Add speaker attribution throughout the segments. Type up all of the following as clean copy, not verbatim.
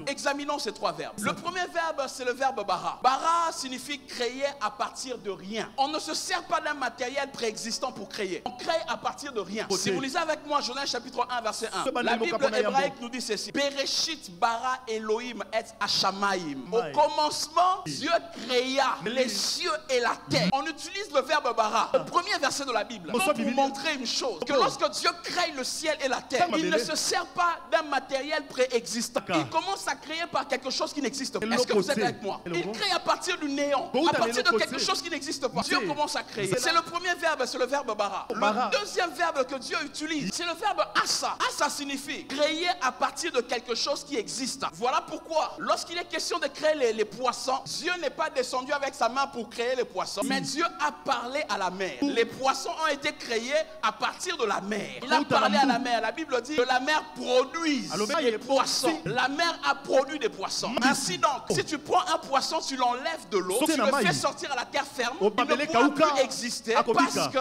Speaker 1: Examinons ces trois verbes. Le premier verbe, c'est le verbe bara. Bara signifie créer à partir de rien. On ne se sert pas d'un matériel préexistant pour créer. On crée à partir de rien. Si vous lisez avec moi Genèse chapitre 1 verset 1, la Bible hébraïque nous dit ceci. Bereshit bara Elohim et Hashamayim. Au commencement, Dieu créa les cieux et la terre. On utilise le verbe bara au premier verset de la Bible pour montrer une chose. Que lorsque Dieu crée le ciel et la terre, il ne se sert pas d'un matériel préexistant. Il commence à créer par quelque chose qui n'existe pas. Est-ce que vous êtes avec moi? Il crée à partir du néant, à partir de quelque chose qui n'existe pas. Dieu commence à créer. C'est le premier verbe, c'est le verbe bara. Le deuxième verbe que Dieu utilise, c'est le verbe asa. Asa signifie créer à partir de quelque chose qui existe. Voilà pourquoi, lorsqu'il est question de créer les poissons, Dieu n'est pas descendu avec sa main pour créer les poissons, mais Dieu a parlé à la mer. Les poissons ont été créés à partir de la mer. Il a parlé à la mer. La Bible dit que la mer produise des poissons. La mer a produit des poissons. Ainsi donc, si tu prends un poisson, tu l'enlèves de l'eau, tu le fais sortir à la terre ferme, il ne pourra plus exister parce que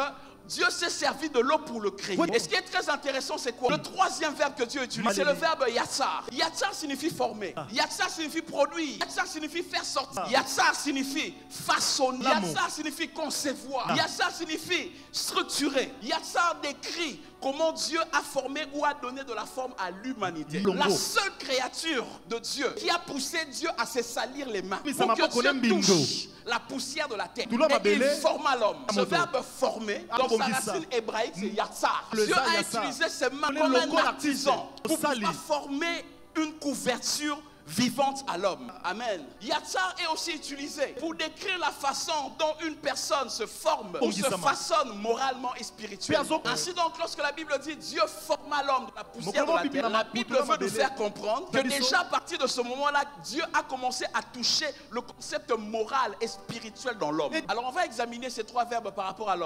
Speaker 1: Dieu s'est servi de l'eau pour le créer. Et ce qui est très intéressant, c'est quoi? Le troisième verbe que Dieu utilise, c'est le verbe yatsar. Yatsar signifie former. Yatsar signifie produire. Yatsar signifie faire sortir. Yatsar signifie façonner. Yatsar signifie concevoir. Yatsar signifie structurer. Yatsar décrit comment Dieu a formé ou a donné de la forme à l'humanité. La seule créature de Dieu qui a poussé Dieu à se salir les mains pour que Dieu touche la poussière de la terre. Et il forma l'homme. Ce verbe former, dans sa racine hébraïque, c'est yatsar. Dieu a utilisé ses mains comme un artisan pour pouvoir former une couverture vivante à l'homme. Amen. Yatsar est aussi utilisé pour décrire la façon dont une personne se forme ou se façonne moralement et spirituellement. Ainsi donc, lorsque la Bible dit Dieu forma l'homme de la poussière de la terre, la Bible veut nous faire comprendre que déjà à partir de ce moment-là, Dieu a commencé à toucher le concept moral et spirituel dans l'homme. Alors on va examiner ces trois verbes par rapport à l'homme.